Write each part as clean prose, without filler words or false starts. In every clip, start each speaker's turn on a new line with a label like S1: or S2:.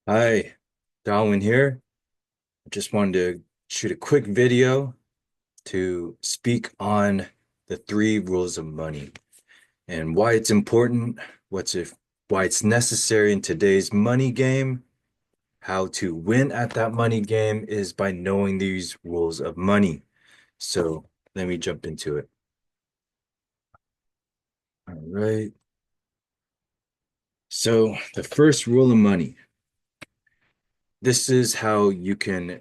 S1: Hi, Darwin here. I just wanted to shoot a quick video to speak on the three rules of money and why it's important, why it's necessary in today's money game. How to win at that money game is by knowing these rules of money. So let me jump into it. All right. So the first rule of money. This is how you can,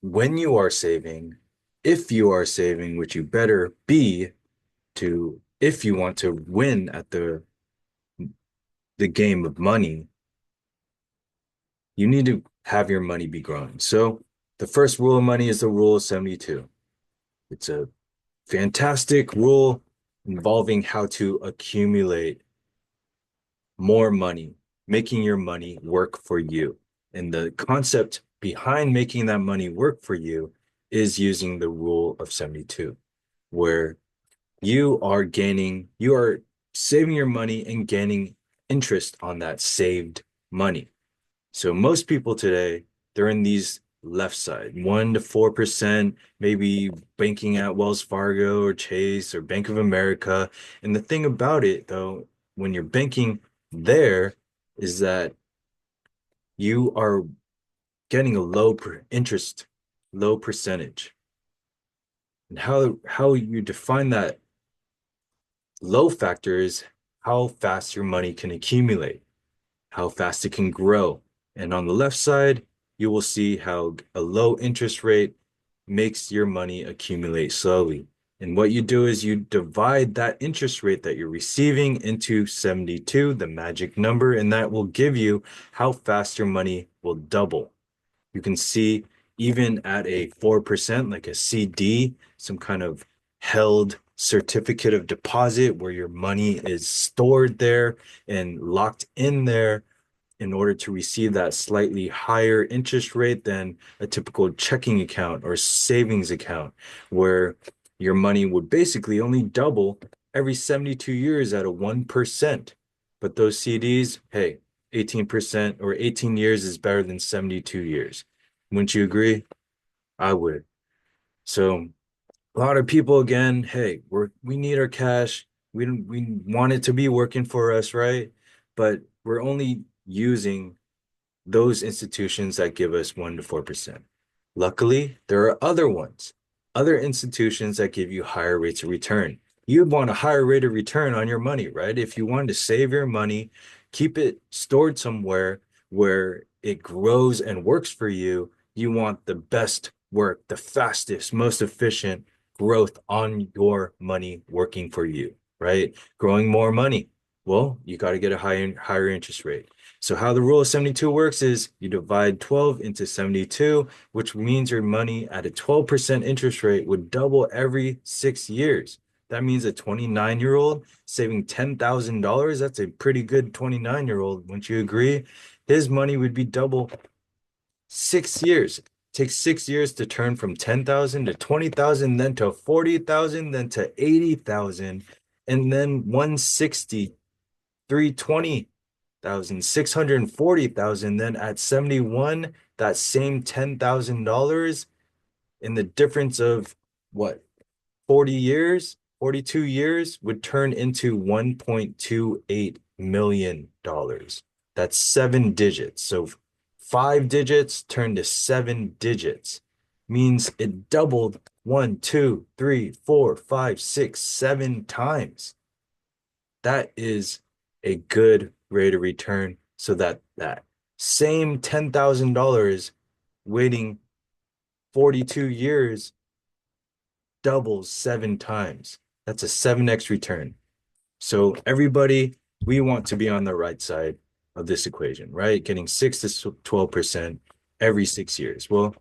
S1: when you are saving, if you are saving, which you better be to, if you want to win at the game of money, you need to have your money be growing. So the first rule of money is the rule of 72. It's a fantastic rule involving how to accumulate more money, making your money work for you. And the concept behind making that money work for you is using the rule of 72, where you are saving your money and gaining interest on that saved money. So most people today, they're in these left side, 1 to 4%, maybe banking at Wells Fargo or Chase or Bank of America. And the thing about it, though, when you're banking there, is that you are getting a interest, low percentage. And how you define that low factor is how fast your money can accumulate, how fast it can grow. And on the left side, you will see how a low interest rate makes your money accumulate slowly. And what you do is you divide that interest rate that you're receiving into 72, the magic number, and that will give you how fast your money will double. You can see even at a 4%, like a CD, some kind of held certificate of deposit where your money is stored there and locked in there in order to receive that slightly higher interest rate than a typical checking account or savings account, where your money would basically only double every 72 years at a 1%. But those CDs, hey, 18% or 18 years is better than 72 years. Wouldn't you agree? I would. So a lot of people again, hey, we need our cash. We want it to be working for us, right? But we're only using those institutions that give us 1 to 4%. Luckily, there are other ones, other institutions that give you higher rates of return. You'd want a higher rate of return on your money, right? If you wanted to save your money, keep it stored somewhere where it grows and works for you, you want the best work, the fastest, most efficient growth on your money working for you, right? Growing more money. Well, you got to get a higher interest rate. So how the rule of 72 works is you divide 12 into 72, which means your money at a 12% interest rate would double every 6 years. That means a 29-year-old saving $10,000. That's a pretty good 29-year-old. Wouldn't you agree? His money would be double 6 years. It takes 6 years to turn from 10,000 to 20,000, then to 40,000, then to 80,000, and then 160, 320,000, 640,000. Then at 71, that same $10,000 in the difference of what, 40 years, 42 years would turn into $1.28 million. That's 7 digits. So 5 digits turned to 7 digits means it doubled 1, 2, 3, 4, 5, 6, 7 times. That is a good rate of return so that that same $10,000 waiting 42 years doubles 7 times. That's a 7x return. So everybody, we want to be on the right side of this equation, right? Getting 6 to 12% every 6 years. Well,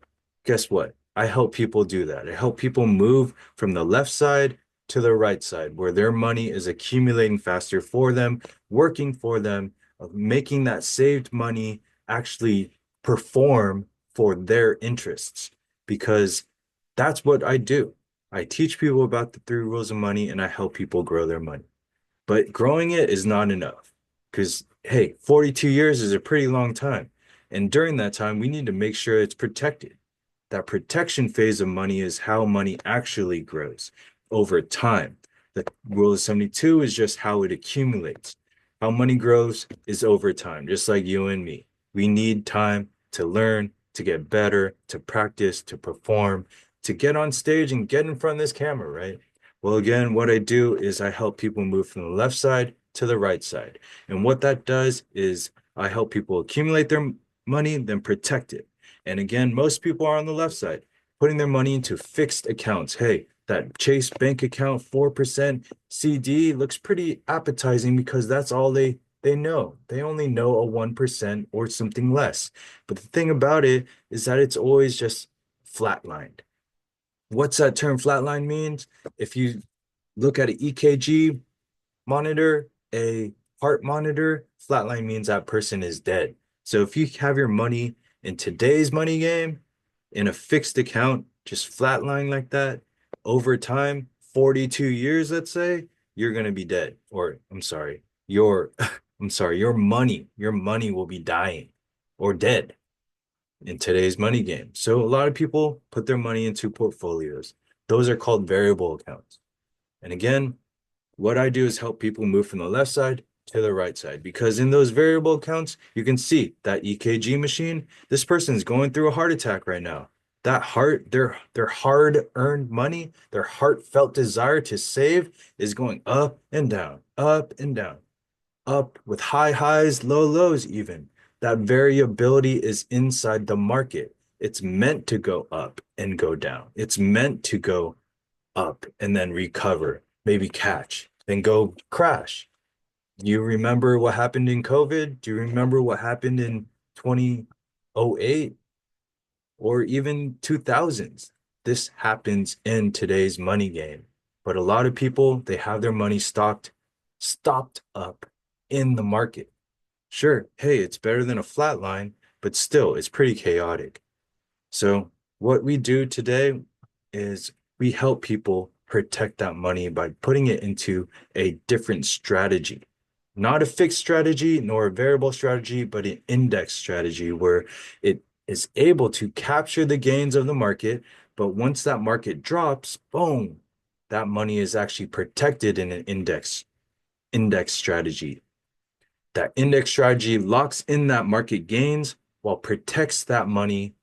S1: guess what? I help people do that. I help people move from the left side to the right side where their money is accumulating faster for them, working for them, making that saved money actually perform for their interests because that's what I do. I teach people about the three rules of money and I help people grow their money. But growing it is not enough because, hey, 42 years is a pretty long time. And during that time, we need to make sure it's protected. That protection phase of money is how money actually grows over time. The rule of 72 is just how it accumulates. How money grows is over time, just like you and me. We need time to learn, to get better, to practice, to perform, to get on stage and get in front of this camera, right? Well, again, what I do is I help people move from the left side to the right side. And what that does is I help people accumulate their money, then protect it. And again, most people are on the left side, putting their money into fixed accounts. Hey, that Chase bank account 4% CD looks pretty appetizing because that's all they know. They only know a 1% or something less. But the thing about it is that it's always just flatlined. What's that term flatline means? If you look at an EKG monitor, a heart monitor, flatline means that person is dead. So if you have your money in today's money game in a fixed account, just flatline like that, over time, 42 years, let's say, you're going to be dead. Or I'm sorry, I'm sorry, your money will be dying or dead in today's money game. So a lot of people put their money into portfolios. Those are called variable accounts. And again, what I do is help people move from the left side to the right side because in those variable accounts, you can see that EKG machine, this person is going through a heart attack right now. That heart, their hard-earned money, their heartfelt desire to save is going up and down, up with high highs, low lows even. That variability is inside the market. It's meant to go up and go down. It's meant to go up and then recover, maybe catch, then go crash. You remember what happened in COVID? Do you remember what happened in 2008 or even 2000s? This happens in today's money game. But a lot of people, they have their money stopped up in the market. Sure, hey, it's better than a flat line, but still, it's pretty chaotic. So what we do today is we help people protect that money by putting it into a different strategy. Not a fixed strategy nor a variable strategy, but an index strategy where it is able to capture the gains of the market. But once that market drops, boom, that money is actually protected in an index strategy. That index strategy locks in that market gains while protects that money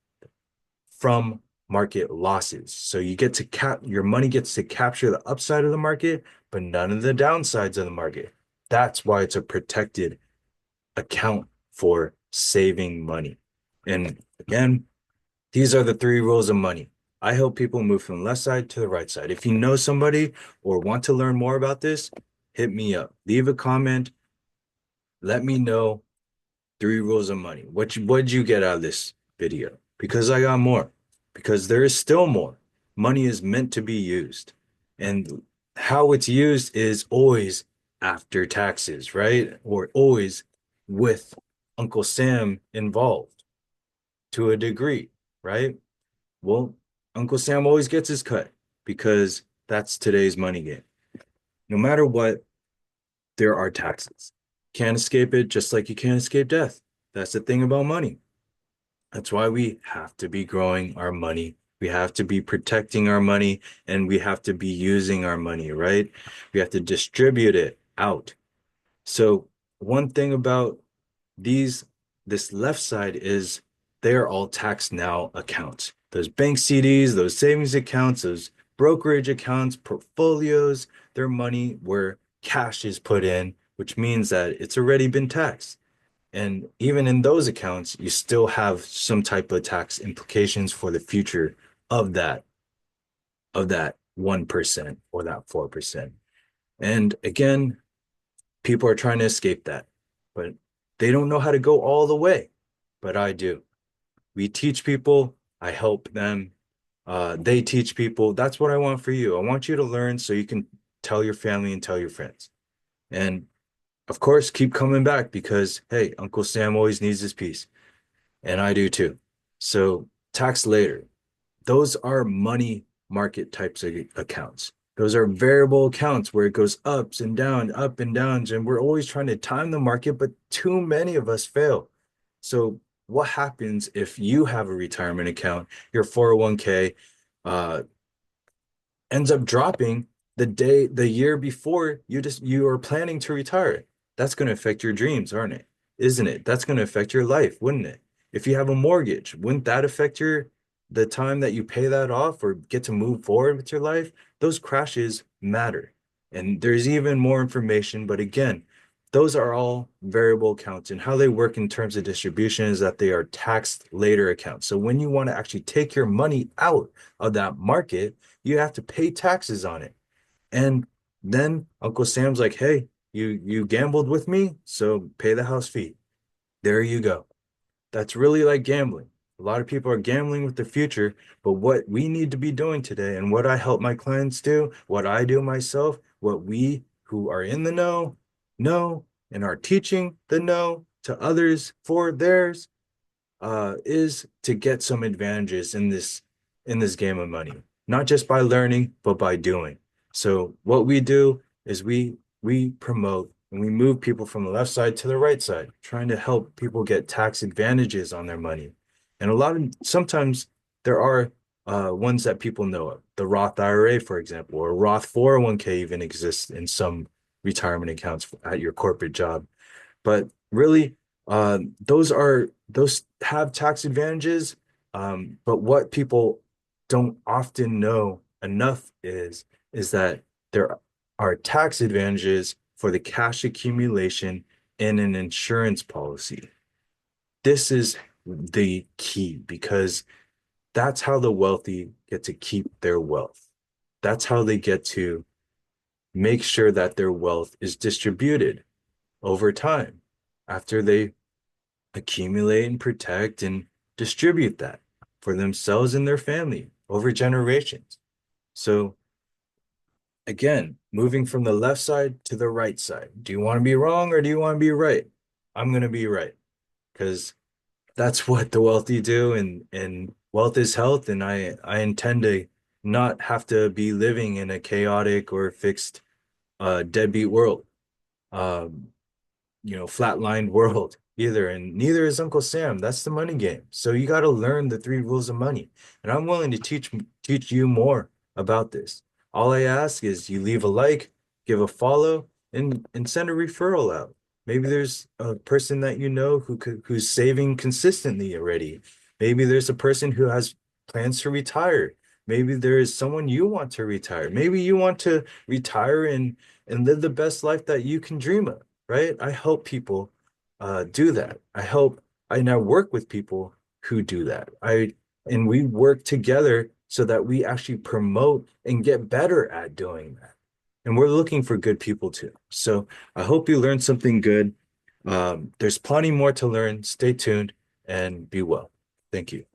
S1: from market losses. So you get to your money gets to capture the upside of the market, but none of the downsides of the market. That's why it's a protected account for saving money. And again, these are the three rules of money. I help people move from the left side to the right side. If you know somebody or want to learn more about this, hit me up. Leave a comment. Let me know three rules of money. What'd you get out of this video? Because I got more. Because there is still more. Money is meant to be used. And how it's used is always after taxes, right? Or always with Uncle Sam involved to a degree, right? Well, Uncle Sam always gets his cut because that's today's money game. No matter what, there are taxes. Can't escape it, just like you can't escape death. That's the thing about money. That's why we have to be growing our money. We have to be protecting our money and we have to be using our money, right? We have to distribute it out. So one thing about this left side is they are all tax now accounts. Those bank CDs, those savings accounts, those brokerage accounts, portfolios, their money where cash is put in, which means that it's already been taxed. And even in those accounts, you still have some type of tax implications for the future of that 1% or that 4%. And again, people are trying to escape that, but they don't know how to go all the way. But I do. We teach people, I help them. They teach people. That's what I want for you. I want you to learn so you can tell your family and tell your friends. And of course, keep coming back because, hey, Uncle Sam always needs his piece. And I do too. So tax later, those are money market types of accounts. Those are variable accounts where it goes ups and down, up and downs, and we're always trying to time the market, but too many of us fail. So what happens if you have a retirement account, your 401k uh ends up dropping the year before you are planning to retire? That's going to affect your dreams, aren't it? Isn't it? That's going to affect your life, wouldn't it? If you have a mortgage, wouldn't that affect the time that you pay that off or get to move forward with your life? Those crashes matter. And there's even more information, but again, those are all variable accounts, and how they work in terms of distribution is that they are taxed later accounts. So when you want to actually take your money out of that market, you have to pay taxes on it. And then Uncle Sam's like, "Hey, you gambled with me, so pay the house fee." There you go. That's really like gambling. A lot of people are gambling with the future, but what we need to be doing today, and what I help my clients do, what I do myself, what we who are in the know and are teaching the know to others for theirs, is to get some advantages in this game of money, not just by learning, but by doing. So what we do is we promote and we move people from the left side to the right side, trying to help people get tax advantages on their money. And sometimes there are ones that people know of. The Roth IRA, for example, or Roth 401k even exists in some retirement accounts at your corporate job. But really, those have tax advantages. But what people don't often know enough is that there are tax advantages for the cash accumulation in an insurance policy. This is the key, because that's how the wealthy get to keep their wealth. That's how they get to make sure that their wealth is distributed over time after they accumulate and protect and distribute that for themselves and their family over generations. So again, moving from the left side to the right side. Do you want to be wrong or do you want to be right? I'm going to be right, because that's what the wealthy do, and wealth is health, and I intend to not have to be living in a chaotic or fixed deadbeat world. Um, flatlined world either. And neither is Uncle Sam. That's the money game. So you got to learn the three rules of money. And I'm willing to teach you more about this. All I ask is you leave a like, give a follow, and send a referral out. Maybe there's a person that you know who's saving consistently already. Maybe there's a person who has plans to retire. Maybe there is someone you want to retire. Maybe you want to retire and live the best life that you can dream of, right? I help people do that. I now work with people who do that. And we work together so that we actually promote and get better at doing that. And we're looking for good people too. So I hope you learned something good. There's plenty more to learn. Stay tuned and be well. Thank you.